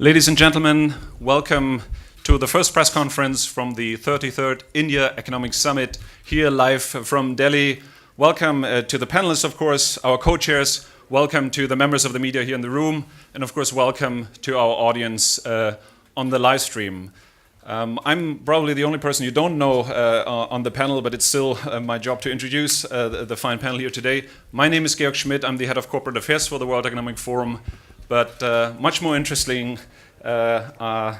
Ladies and gentlemen, welcome to the first press conference from the 33rd India Economic Summit, here live from Delhi. Welcome to the panelists, of course, our co-chairs. Welcome to the members of the media here in the room. And of course, welcome to our audience on the live stream. I'm probably the only person you don't know on the panel, but it's still my job to introduce the fine panel here today. My name is Georg Schmidt. I'm the head of corporate affairs for the World Economic Forum. But much more interesting are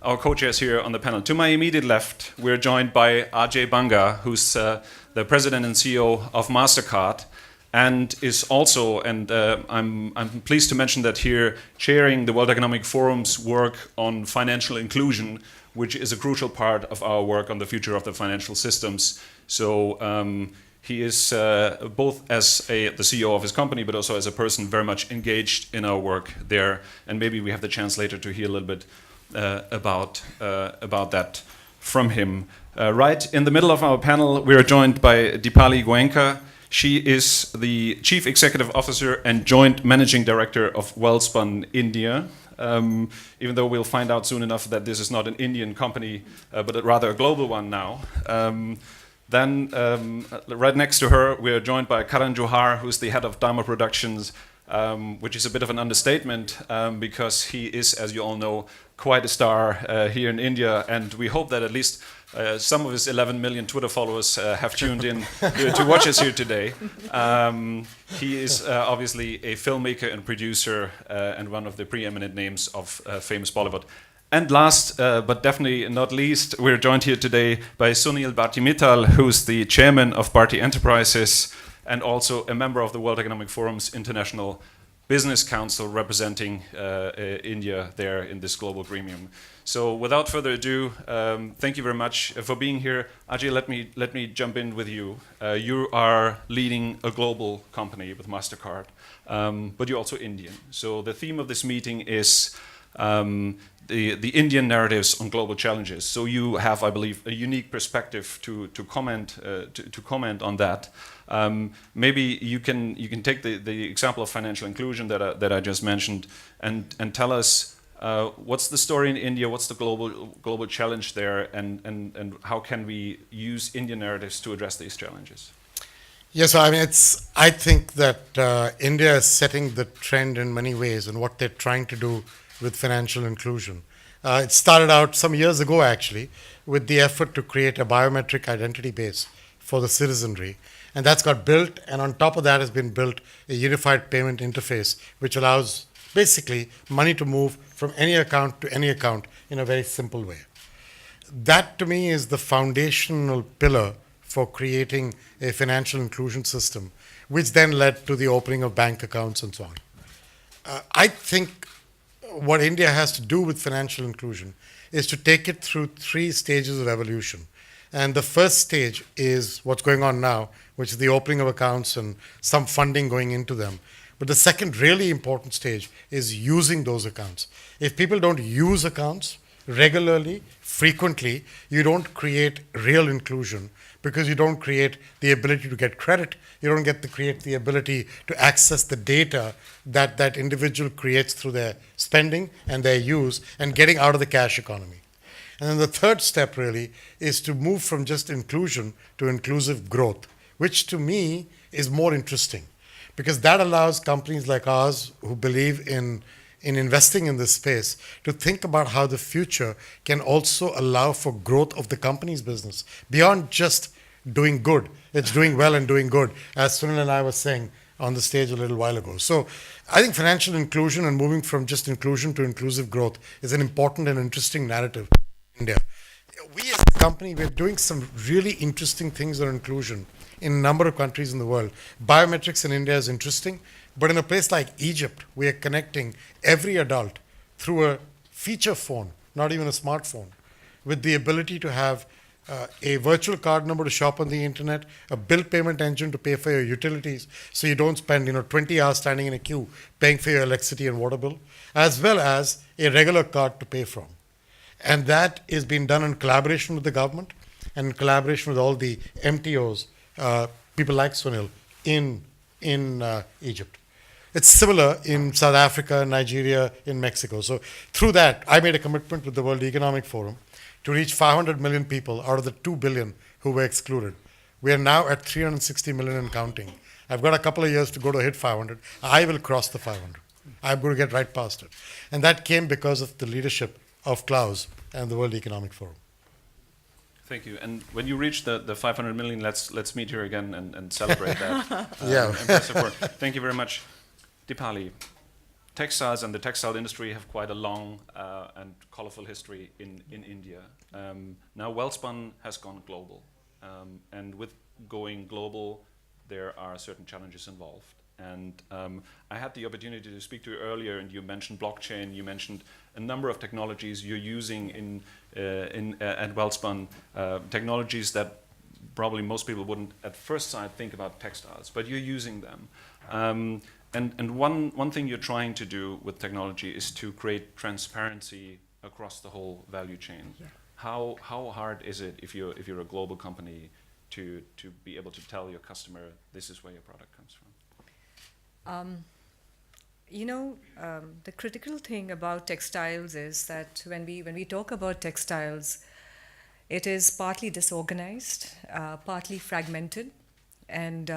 our co-chairs here on the panel. To my immediate left, we're joined by Ajay Banga, who's the president and CEO of MasterCard, and is also, and I'm pleased to mention that here, chairing the World Economic Forum's work on financial inclusion, which is a crucial part of our work on the future of the financial systems. So he is both as the CEO of his company, but also as a person very much engaged in our work there. And maybe we have the chance later to hear a little bit about that from him. Right in the middle of our panel, we are joined by Deepali Goenka. She is the Chief Executive Officer and Joint Managing Director of Welspun India. Even though we'll find out soon enough that this is not an Indian company, but rather a global one now. Then, right next to her, we are joined by Karan Johar, who's the head of Dharma Productions, which is a bit of an understatement because he is, as you all know, quite a star here in India, and we hope that at least some of his 11 million Twitter followers have tuned in to watch us here today. He is obviously a filmmaker and producer and one of the preeminent names of famous Bollywood. And last, but definitely not least, we're joined here today by Sunil Bharti Mittal, who's the chairman of Bharti Enterprises and also a member of the World Economic Forum's International Business Council, representing India there in this global gremium. So without further ado, thank you very much for being here. Ajay, let me jump in with you. You are leading a global company with MasterCard, but you're also Indian. So the theme of this meeting is the Indian narratives on global challenges. So you have, I believe, a unique perspective to comment on that. Maybe you can take the example of financial inclusion that I just mentioned and tell us what's the story in India, what's the global challenge there, and how can we use Indian narratives to address these challenges? Yes, I mean, I think that India is setting the trend in many ways in what they're trying to do with financial inclusion. It started out some years ago, actually, with the effort to create a biometric identity base for the citizenry. And that's got built, and on top of that has been built a unified payment interface, which allows basically money to move from any account to any account in a very simple way. That, to me, is the foundational pillar for creating a financial inclusion system, which then led to the opening of bank accounts and so on. I think what India has to do with financial inclusion is to take it through 3 stages of evolution. And the first stage is what's going on now, which is the opening of accounts and some funding going into them. But the second really important stage is using those accounts. If people don't use accounts regularly, frequently, you don't create real inclusion because you don't create the ability to get credit. You don't create the ability to access the data that that individual creates through their spending and their use and getting out of the cash economy. And then the third step really is to move from just inclusion to inclusive growth, which to me is more interesting because that allows companies like ours who believe in investing in this space to think about how the future can also allow for growth of the company's business beyond just doing good. It's doing well and doing good, as Sunil and I were saying on the stage a little while ago. So I think financial inclusion and moving from just inclusion to inclusive growth is an important and interesting narrative in India. We as a company, we're doing some really interesting things on inclusion in a number of countries in the world. Biometrics in India is interesting. But in a place like Egypt, we are connecting every adult through a feature phone, not even a smartphone, with the ability to have a virtual card number to shop on the internet, a bill payment engine to pay for your utilities so you don't spend 20 hours standing in a queue paying for your electricity and water bill, as well as a regular card to pay from. And that is being done in collaboration with the government and in collaboration with all the MTOs, people like Sunil, in Egypt. It's similar in South Africa, Nigeria, in Mexico. So through that, I made a commitment with the World Economic Forum to reach 500 million people out of the 2 billion who were excluded. We are now at 360 million and counting. I've got a couple of years to go to hit 500. I will cross the 500. I'm going to get right past it. And that came because of the leadership of Klaus and the World Economic Forum. Thank you. And when you reach the 500 million, let's meet here again and celebrate that. Yeah. Impressive work. Thank you very much. Dipali, textiles and the textile industry have quite a long and colorful history in India. Now Wellspun has gone global. And with going global, there are certain challenges involved. And I had the opportunity to speak to you earlier, and you mentioned blockchain. You mentioned a number of technologies you're using at Wellspun, technologies that probably most people wouldn't at first sight think about textiles, but you're using them. And one thing you're trying to do with technology is to create transparency across the whole value chain. Yeah. How hard is it if you're a global company to be able to tell your customer this is where your product comes from? The critical thing about textiles is that when we talk about textiles, it is partly disorganized, partly fragmented, and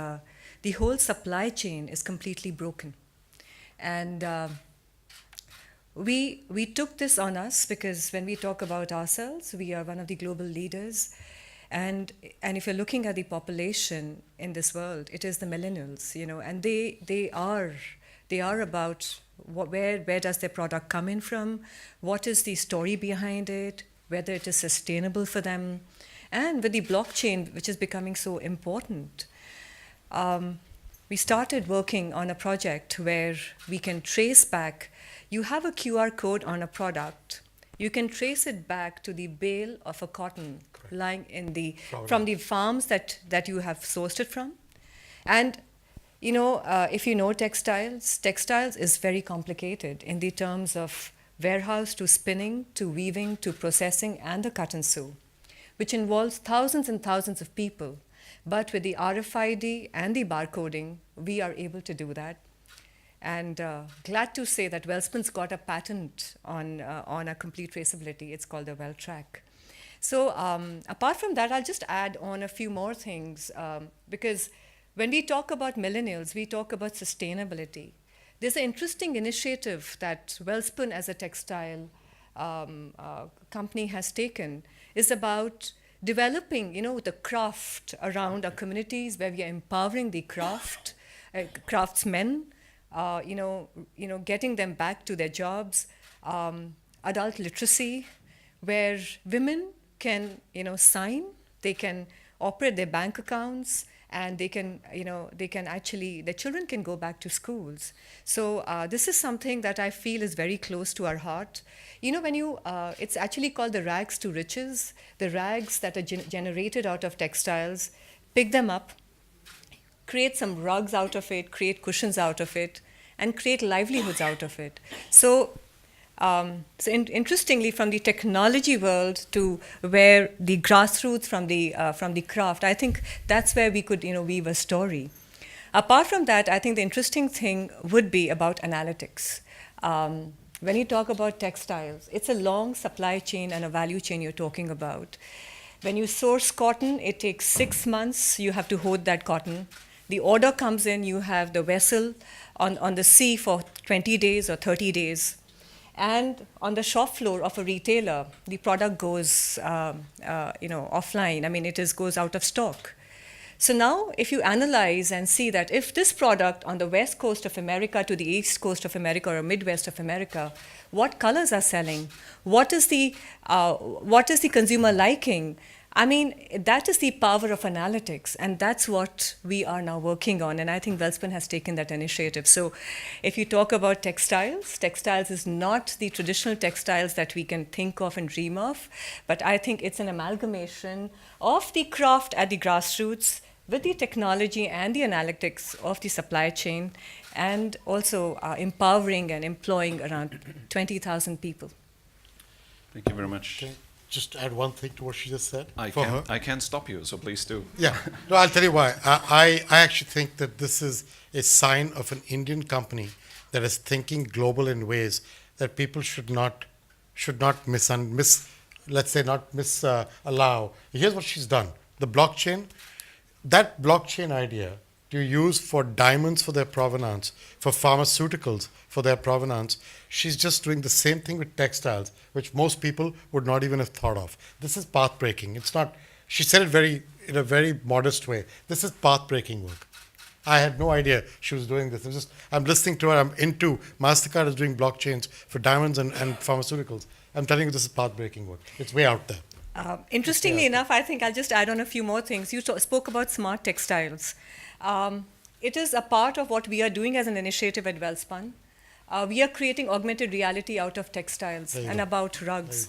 the whole supply chain is completely broken. And we took this on us because when we talk about ourselves, we are one of the global leaders. And if you're looking at the population in this world, it is the millennials, and they are about where does their product come in from, what is the story behind it, whether it is sustainable for them, and with the blockchain, which is becoming so important. We started working on a project where we can trace back. You have a QR code on a product. You can trace it back to the bale of a cotton lying from the farms that you have sourced it from. And if you know textiles is very complicated in the terms of warehouse to spinning to weaving to processing and the cut and sew, which involves thousands and thousands of people. But with the RFID and the barcoding, we are able to do that. And glad to say that Wellspun's got a patent on a complete traceability. It's called the WellTrack. So apart from that, I'll just add on a few more things because when we talk about millennials, we talk about sustainability. There's an interesting initiative that Wellspun as a textile company has taken is about developing, the craft around our communities where we are empowering the craftsmen, getting them back to their jobs, adult literacy, where women can, sign, they can operate their bank accounts, and they can actually, their children can go back to schools. So this is something that I feel is very close to our heart. It's actually called the rags to riches, the rags that are generated out of textiles, pick them up, create some rugs out of it, create cushions out of it, and create livelihoods out of it. So interestingly, from the technology world to where the grassroots from the craft, I think that's where we could weave a story. Apart from that, I think the interesting thing would be about analytics. When you talk about textiles, it's a long supply chain and a value chain you're talking about. When you source cotton, it takes 6 months. You have to hoard that cotton. The order comes in, you have the vessel on the sea for 20 days or 30 days. And on the shop floor of a retailer, the product goes offline. I mean, goes out of stock. So now if you analyze and see that if this product on the west coast of America to the east coast of America or midwest of America, what colors are selling? What is the consumer liking? I mean, that is the power of analytics, and that's what we are now working on, and I think Wellspun has taken that initiative. So if you talk about textiles is not the traditional textiles that we can think of and dream of, but I think it's an amalgamation of the craft at the grassroots with the technology and the analytics of the supply chain, and also empowering and employing around 20,000 people. Thank you very much. Okay. just add one thing to what she just said? I can't stop you, so please do. Yeah, no, I'll tell you why. I actually think that this is a sign of an Indian company that is thinking global in ways that people should not let's say not allow. Here's what she's done: the blockchain, that blockchain idea to use for diamonds for their provenance, for pharmaceuticals for their provenance. She's just doing the same thing with textiles, which most people would not even have thought of. This is path breaking. It's not. She said it in a very modest way. This is path breaking work. I had no idea she was doing this. I'm listening to her. I'm into MasterCard is doing blockchains for diamonds and pharmaceuticals. I'm telling you, this is path breaking work. It's way out there. Interestingly enough, I think I'll just add on a few more things. You spoke about smart textiles. It is a part of what we are doing as an initiative at Wellspun. We are creating augmented reality out of textiles and about rugs.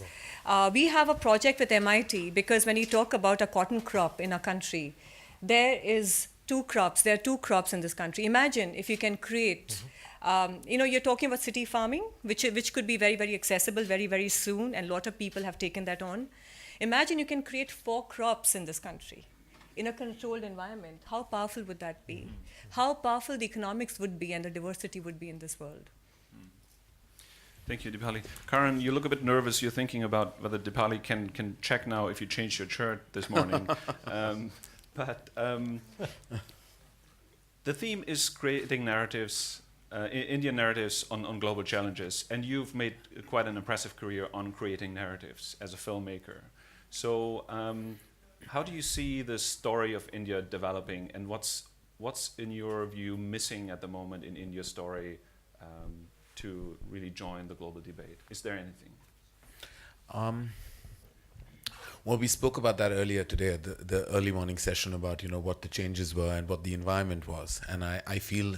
We have a project with MIT because when you talk about a cotton crop in a country, there are two crops in this country. Imagine if you can create, you're talking about city farming, which could be very, very accessible very, very soon, and a lot of people have taken that on. Imagine you can create 4 crops in this country in a controlled environment. How powerful would that be? How powerful the economics would be and the diversity would be in this world. Thank you, Dipali. Karan, you look a bit nervous. You're thinking about whether Dipali can check now if you changed your shirt this morning. But the theme is creating narratives, Indian narratives on global challenges. And you've made quite an impressive career on creating narratives as a filmmaker. So how do you see the story of India developing, and what's in your view missing at the moment in India's story to really join the global debate? Is there anything? Well, we spoke about that earlier today at the early morning session about, what the changes were and what the environment was. And I feel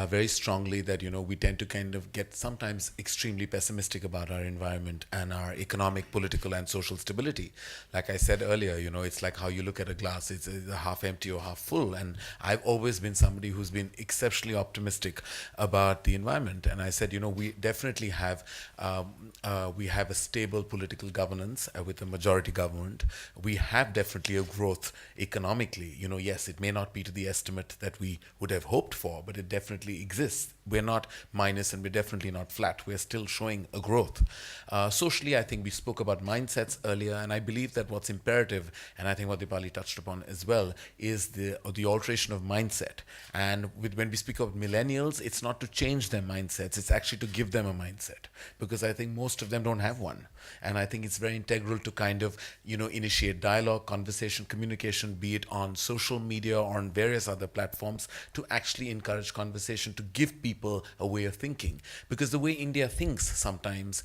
very strongly that, we tend to kind of get sometimes extremely pessimistic about our environment and our economic, political, and social stability. Like I said earlier, it's like how you look at a glass. It's half empty or half full. And I've always been somebody who's been exceptionally optimistic about the environment. And I said, we definitely have a stable political governance with a majority government. We have definitely a growth economically. Yes, it may not be to the estimate that we would have hoped for, but it definitely exists. We're not minus and we're definitely not flat. We're still showing a growth. Socially, I think we spoke about mindsets earlier, and I believe that what's imperative, and I think what Dipali touched upon as well, is the alteration of mindset. And when we speak of millennials, it's not to change their mindsets, it's actually to give them a mindset, because I think most of them don't have one. And I think it's very integral to kind of, initiate dialogue, conversation, communication, be it on social media or on various other platforms, to actually encourage conversation, to give people a way of thinking. Because the way India thinks sometimes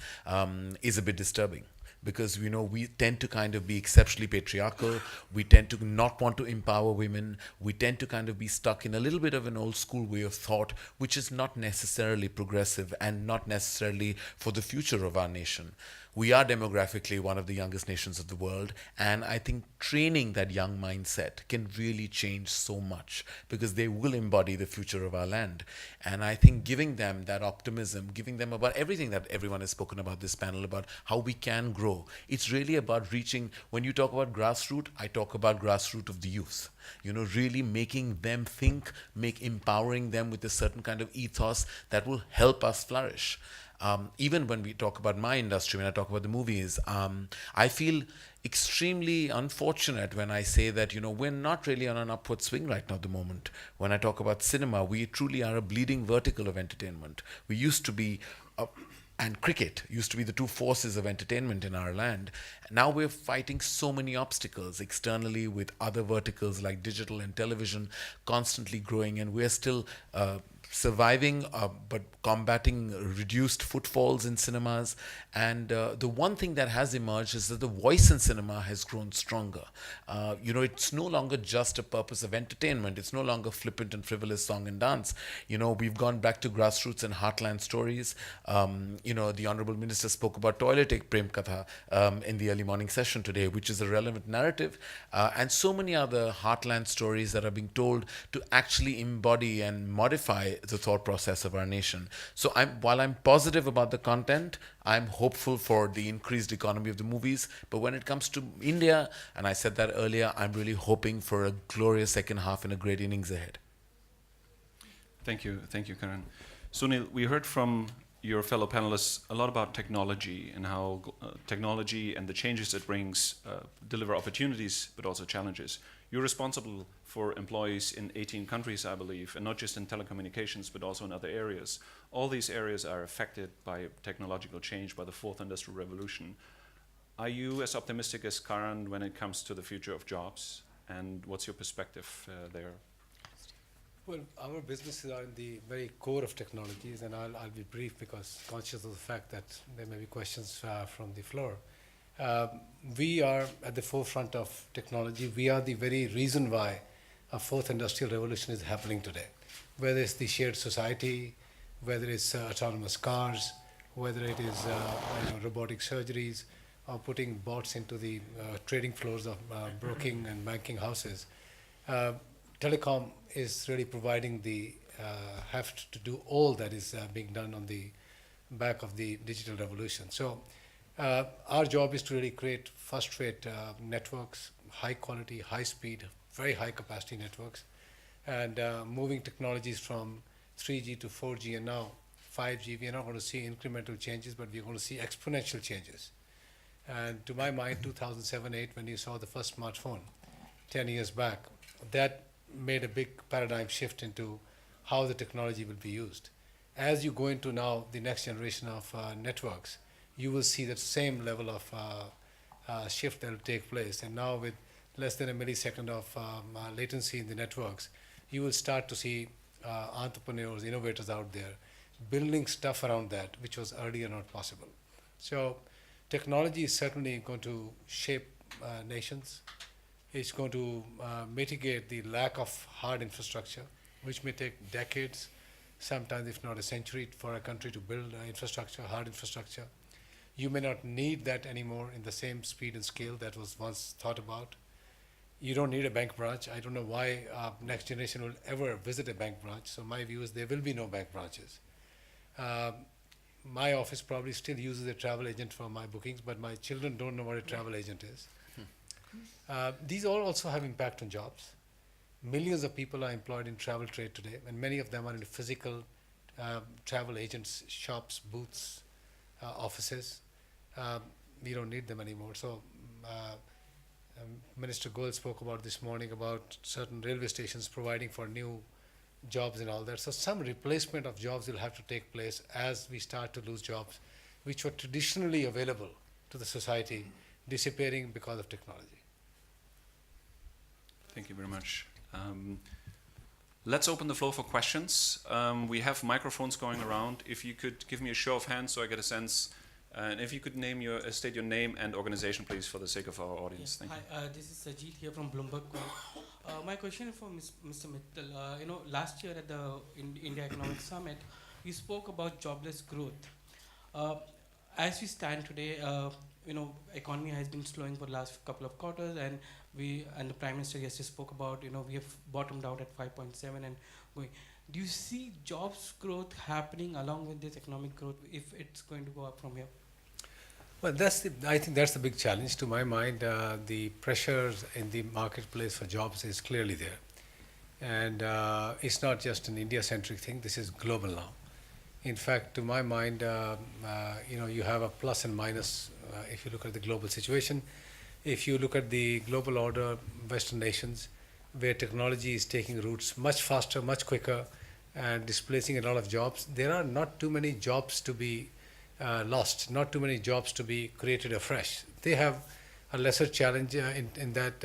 is a bit disturbing. Because we tend to kind of be exceptionally patriarchal, we tend to not want to empower women, we tend to kind of be stuck in a little bit of an old school way of thought, which is not necessarily progressive and not necessarily for the future of our nation. We are demographically one of the youngest nations of the world, and I think training that young mindset can really change so much, because they will embody the future of our land. And I think giving them that optimism, giving them about everything that everyone has spoken about this panel, about how we can grow, it's really about reaching. When you talk about grassroots, I talk about grassroots of the youth. Really making them think, empowering them with a certain kind of ethos that will help us flourish. Even when we talk about my industry, when I talk about the movies, I feel extremely unfortunate when I say that, we're not really on an upward swing right now at the moment. When I talk about cinema, we truly are a bleeding vertical of entertainment. We used to be, and cricket used to be the two forces of entertainment in our land. Now we're fighting so many obstacles externally with other verticals like digital and television constantly growing, and we're still surviving but combating reduced footfalls in cinemas. And the one thing that has emerged is that the voice in cinema has grown stronger. It's no longer just a purpose of entertainment. It's no longer flippant and frivolous song and dance. We've gone back to grassroots and heartland stories. The Honorable Minister spoke about Toilet Prem Katha in the early morning session today, which is a relevant narrative. And so many other heartland stories that are being told to actually embody and modify the thought process of our nation. So while I'm positive about the content, I'm hopeful for the increased economy of the movies. But when it comes to India, and I said that earlier, I'm really hoping for a glorious second half and a great innings ahead. Thank you, Karan. Sunil, we heard from your fellow panelists a lot about technology and how technology and the changes it brings deliver opportunities but also challenges. You're responsible for employees in 18 countries, I believe, and not just in telecommunications but also in other areas. All these areas are affected by technological change, by the fourth industrial revolution. Are you as optimistic as Karan when it comes to the future of jobs? And what's your perspective there? Well, our businesses are in the very core of technologies, and I'll be brief because conscious of the fact that there may be questions from the floor. We are at the forefront of technology. We are the very reason why a fourth industrial revolution is happening today. Whether it's the shared society, whether it's autonomous cars, whether it is robotic surgeries, or putting bots into the trading floors of broking and banking houses. Telecom is really providing the heft to do all that is being done on the back of the digital revolution. So our job is to really create first-rate networks, high quality, high speed, very high capacity networks, and moving technologies from 3G to 4G and now 5G. We are not going to see incremental changes, but we're going to see exponential changes. And to my mind, 2007-8, when you saw the first smartphone 10 years back, that made a big paradigm shift into how the technology will be used. As you go into now the next generation of networks, you will see that same level of shift that will take place. And now with less than a millisecond of latency in the networks, you will start to see entrepreneurs, innovators out there building stuff around that, which was earlier not possible. So technology is certainly going to shape nations. It's going to mitigate the lack of hard infrastructure, which may take decades, sometimes if not a century, for a country to build infrastructure, hard infrastructure. You may not need that anymore in the same speed and scale that was once thought about. You don't need a bank branch. I don't know why next generation will ever visit a bank branch. So my view is there will be no bank branches. My office probably still uses a travel agent for my bookings, but my children don't know what a travel agent is. These all also have impact on jobs. Millions of people are employed in travel trade today, and many of them are in physical travel agents, shops, booths, offices. We don't need them anymore. So Minister Goel spoke about this morning about certain railway stations providing for new jobs and all that. So some replacement of jobs will have to take place as we start to lose jobs which were traditionally available to the society, disappearing because of technology. Thank you very much. Let's open the floor for questions. We have microphones going around. If you could give me a show of hands so I get a sense, and if you could state your name and organization, please, for the sake of our audience. Yes. Thank Hi, this is Sajid here from Bloomberg. My question is for Mr. Mittal. Last year at the India Economic Summit, you spoke about jobless growth. As we stand today, economy has been slowing for the last couple of quarters, and the Prime Minister yesterday spoke about, we have bottomed out at 5.7 and going. Do you see jobs growth happening along with this economic growth if it's going to go up from here? Well, I think that's the big challenge. To my mind, the pressures in the marketplace for jobs is clearly there. And it's not just an India-centric thing, this is global now. In fact, to my mind, you have a plus and minus if you look at the global situation. If you look at the global order, Western nations, where technology is taking roots much faster, much quicker, and displacing a lot of jobs, there are not too many jobs to be lost, not too many jobs to be created afresh. They have a lesser challenge in that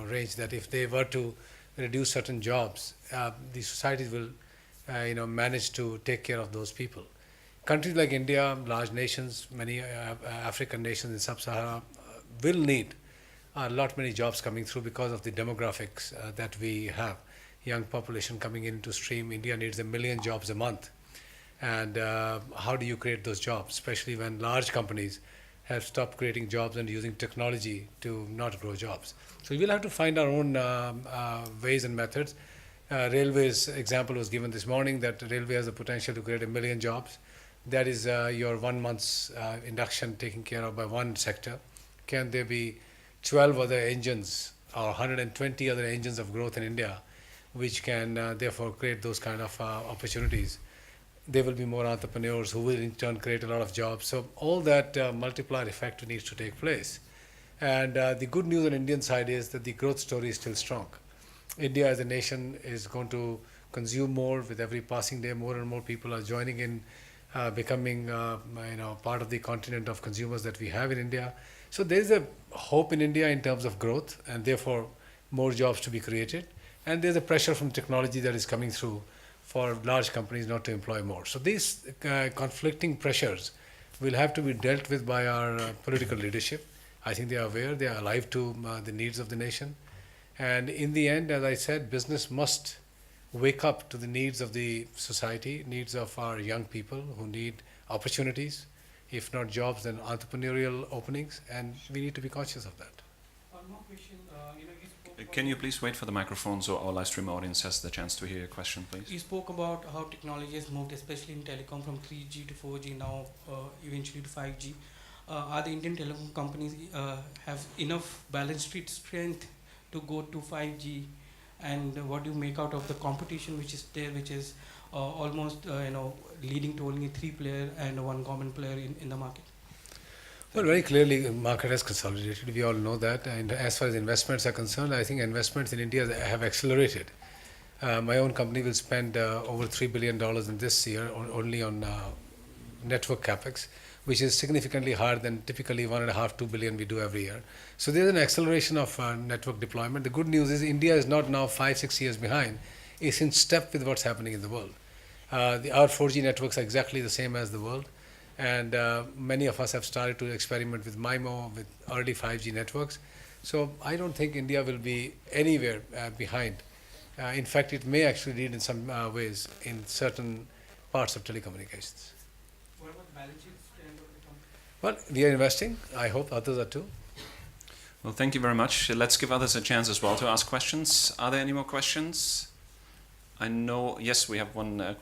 range, that if they were to reduce certain jobs, the societies will manage to take care of those people. Countries like India, large nations, many African nations in Sub-Sahara will need a lot many jobs coming through because of the demographics that we have. Young population coming into stream. India needs 1 million jobs a month. And how do you create those jobs, especially when large companies have stopped creating jobs and using technology to not grow jobs? So we'll have to find our own ways and methods. Railways example was given this morning that railway has the potential to create 1 million jobs. That is your 1 month's induction taken care of by one sector. Can there be 12 other engines or 120 other engines of growth in India, which can therefore create those kind of opportunities? There will be more entrepreneurs who will in turn create a lot of jobs. So all that multiplier effect needs to take place. And the good news on Indian side is that the growth story is still strong. India as a nation is going to consume more with every passing day. More and more people are joining in, becoming part of the continent of consumers that we have in India. So there is a hope in India in terms of growth, and therefore more jobs to be created. And there's a pressure from technology that is coming through for large companies not to employ more. So these conflicting pressures will have to be dealt with by our political leadership. I think they are aware, they are alive to the needs of the nation. And in the end, as I said, business must wake up to the needs of the society, needs of our young people who need opportunities, if not jobs, then entrepreneurial openings, and we need to be conscious of that. One more question. You spoke about Can you please wait for the microphone so our live stream audience has the chance to hear your question, please? You spoke about how technology has moved, especially in telecom, from 3G to 4G, now eventually to 5G. Are the Indian telecom companies have enough balance sheet strength to go to 5G? And what do you make out of the competition which is there, which is almost leading to only 3 player and 1 common player in the market? Well, very clearly, the market has consolidated. We all know that. And as far as investments are concerned, I think investments in India have accelerated. My own company will spend over $3 billion in this year only on network capex, which is significantly higher than typically 1.5–2 billion we do every year. So there's an acceleration of network deployment. The good news is India is not now 5–6 years behind. It's in step with what's happening in the world. Our 4G networks are exactly the same as the world. And many of us have started to experiment with MIMO, with early 5G networks. So I don't think India will be anywhere behind. In fact, it may actually lead in some ways in certain parts of telecommunications. What about the balance sheet strength of the company? Well, we are investing. I hope others are too. Well, thank you very much. Let's give others a chance as well to ask questions. Are there any more questions? I know, yes, we have one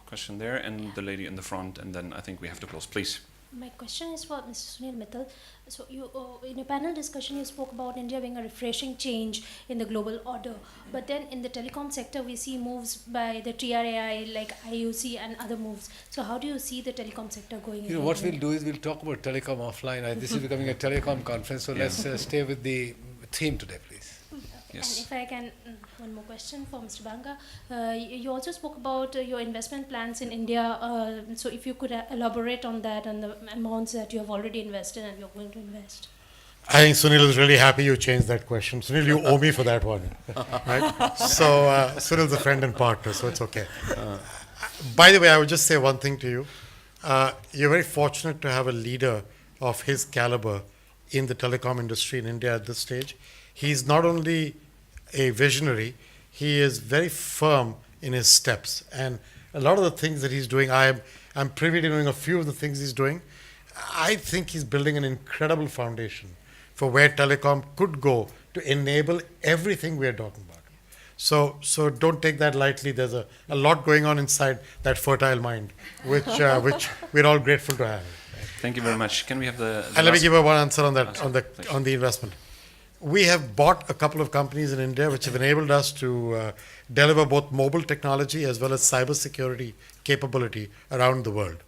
question there, and the lady in the front, and then I think we have to close. Please. My question is for Mr. Sunil Mittal. So you, in a panel discussion, you spoke about India being a refreshing change in the global order. But then in the telecom sector, we see moves by the TRAI, like IUC and other moves. So how do you see the telecom sector going? You know, what we'll do is we'll talk about telecom offline. This is becoming a telecom conference, so let's stay with the theme today, please. Yes. And if I can, one more question for Mr. Banga. You also spoke about your investment plans in India. So if you could elaborate on that and the amounts that you have already invested and you're going to invest. I think Sunil is really happy you changed that question. Sunil, you owe me for that one. Right? So Sunil's a friend and partner, so it's okay. By the way, I would just say one thing to you. You're very fortunate to have a leader of his caliber in the telecom industry in India at this stage. He's not only a visionary, he is very firm in his steps. And a lot of the things that he's doing, I'm privy to knowing a few of the things he's doing. I think he's building an incredible foundation for where telecom could go to enable everything we're talking about. So don't take that lightly. There's a lot going on inside that fertile mind, which we're all grateful to have. Thank you very much. Can we have the And let me last- give her one answer on that, Please. on the investment. We have bought a couple of companies in India which have enabled us to deliver both mobile technology as well as cybersecurity capability around the world.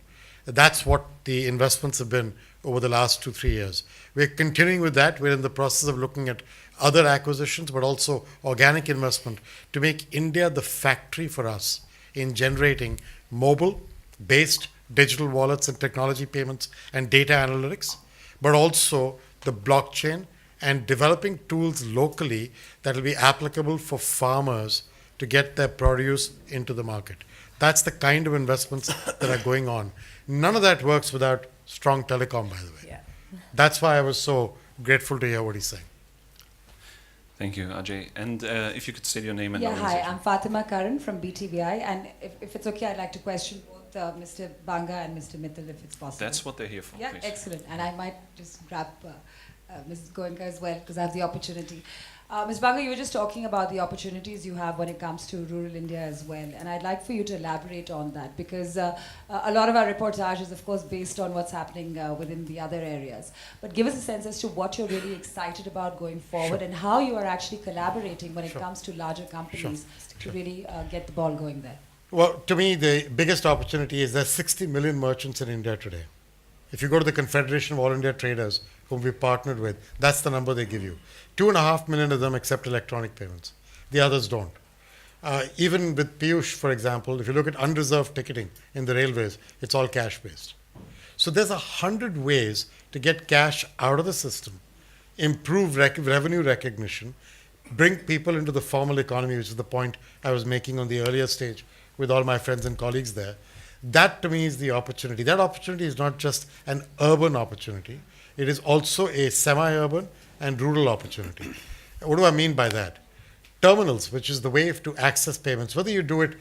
That's what the investments have been over the last 2–3 years. We're continuing with that. We're in the process of looking at other acquisitions, but also organic investment to make India the factory for us in generating mobile-based digital wallets and technology payments and data analytics, but also the blockchain and developing tools locally that will be applicable for farmers to get their produce into the market. That's the kind of investments that are going on. None of that works without strong telecom, by the way. Yeah. That's why I was so grateful to hear what he's saying. Thank you, Ajay. And if you could state your name and Yeah, hi, organization. I'm Fatima Karan from BTVI, and if it's okay, I'd like to question both Mr. Banga and Mr. Mittal, if it's possible. That's what they're here for, Yeah, please. excellent. And I might just grab Ms. Goenka as well, because I have the opportunity. Ms. Banga, you were just talking about the opportunities you have when it comes to rural India as well, and I'd like for you to elaborate on that, because a lot of our reportage is, of course, based on what's happening within the other areas. But give us a sense as to what you're really excited about going forward, and how you are actually collaborating when it comes to larger companies to really get the ball going there. Well, to me, the biggest opportunity is there's 60 million merchants in India today. If you go to the Confederation of All India Traders, whom we partnered with, that's the number they give you. 2.5 million of them accept electronic payments. The others don't. Even with Piyush, for example, if you look at unreserved ticketing in the railways, it's all cash-based. So there's 100 ways to get cash out of the system, improve revenue recognition, bring people into the formal economy, which is the point I was making on the earlier stage with all my friends and colleagues there. That to me is the opportunity. That opportunity is not just an urban opportunity, it is also a semi-urban and rural opportunity. What do I mean by that? Terminals, which is the way to access payments, whether you do it,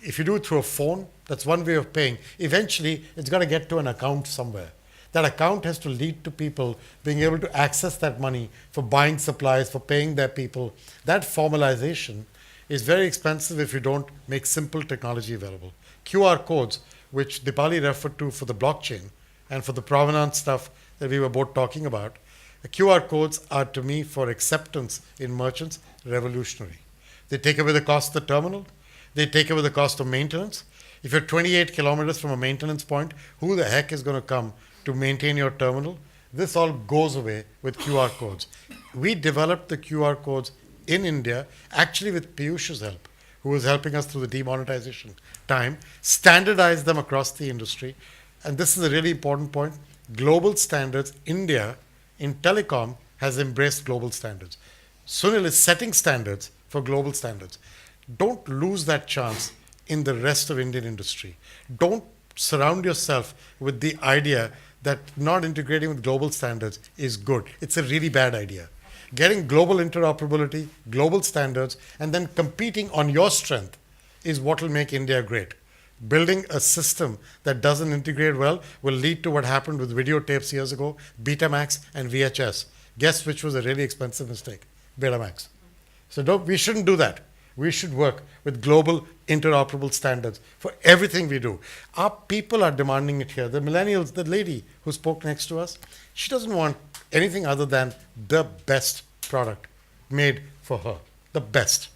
if you do it through a phone, that's one way of paying. Eventually, it's got to get to an account somewhere. That account has to lead to people being able to access that money for buying supplies, for paying their people. That formalization is very expensive if you don't make simple technology available. QR codes, which Dipali referred to for the blockchain and for the provenance stuff that we were both talking about, QR codes are, to me, for acceptance in merchants, revolutionary. They take away the cost of the terminal. They take away the cost of maintenance. If you're 28 kilometers from a maintenance point, who the heck is going to come to maintain your terminal? This all goes away with QR codes. We developed the QR codes in India, actually with Piyush's help, who was helping us through the demonetization time, standardized them across the industry. And this is a really important point. Global standards, India in telecom has embraced global standards. Sunil is setting standards for global standards. Don't lose that chance in the rest of Indian industry. Don't surround yourself with the idea that not integrating with global standards is good. It's a really bad idea. Getting global interoperability, global standards, and then competing on your strength is what will make India great. Building a system that doesn't integrate well will lead to what happened with videotapes years ago, Betamax and VHS. Guess which was a really expensive mistake? Betamax. So we shouldn't do that. We should work with global interoperable standards for everything we do. Our people are demanding it here. The millennials, the lady who spoke next to us, she doesn't want anything other than the best product made for her. The best.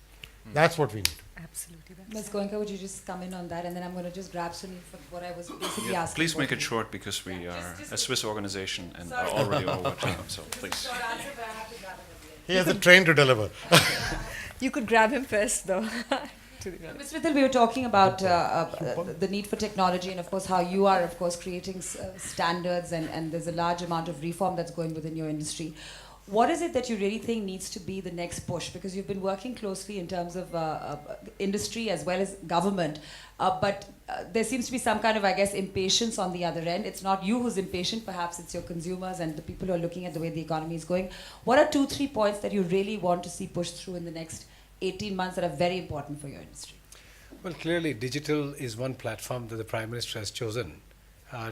That's what we need. Absolutely. Ms. Goenka, would you just come in on that, and then I'm going to just grab Sunil for what I was basically Yeah, asking. please both make of it you. short because we are a Swiss organization and are already over time. So please. He has a train to deliver. You could grab him first, though. Ms. Mittal, we were talking about the need for technology, and of course how you are, of course, creating standards, and there's a large amount of reform that's going within your industry. What is it that you really think needs to be the next push? Because you've been working closely in terms of industry as well as government, but there seems to be some kind of, I guess, impatience on the other end. It's not you who's impatient, perhaps it's your consumers and the people who are looking at the way the economy is going. What are 2-3 points that you really want to see pushed through in the next 18 months that are very important for your industry? Well, clearly, digital is one platform that the Prime Minister has chosen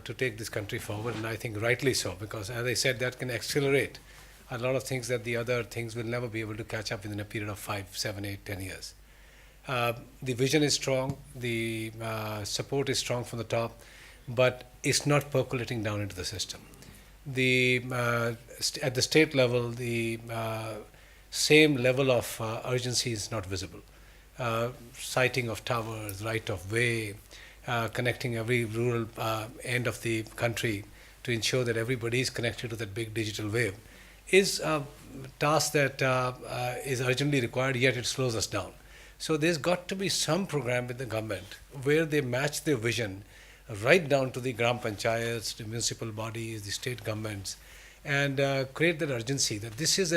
to take this country forward, and I think rightly so, because as I said, that can accelerate a lot of things that the other things will never be able to catch up within a period of 5, 7, 8, 10 years. The vision is strong, the support is strong from the top, but it's not percolating down into the system. At the state level, the same level of urgency is not visible. Siting of towers, right of way, connecting every rural end of the country to ensure that everybody is connected to that big digital wave is a task that is urgently required, yet it slows us down. So there's got to be some program with the government where they match their vision right down to the Gram Panchayats, the municipal bodies, the state governments, and create that urgency that this is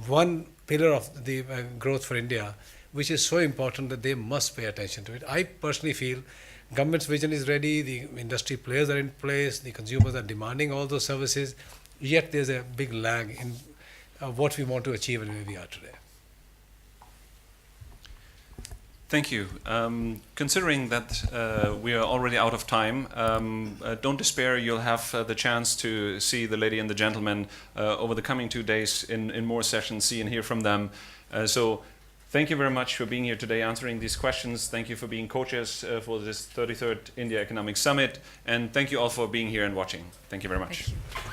one pillar of the growth for India, which is so important that they must pay attention to it. I personally feel government's vision is ready, the industry players are in place, the consumers are demanding all those services, yet there's a big lag in what we want to achieve and where we are today. Thank you. Considering that we are already out of time, don't despair. You'll have the chance to see the lady and the gentleman over the coming 2 days in more sessions, see and hear from them. So thank you very much for being here today, answering these questions. Thank you for being co-chairs for this 33rd India Economic Summit. And thank you all for being here and watching. Thank you very much. Thank you.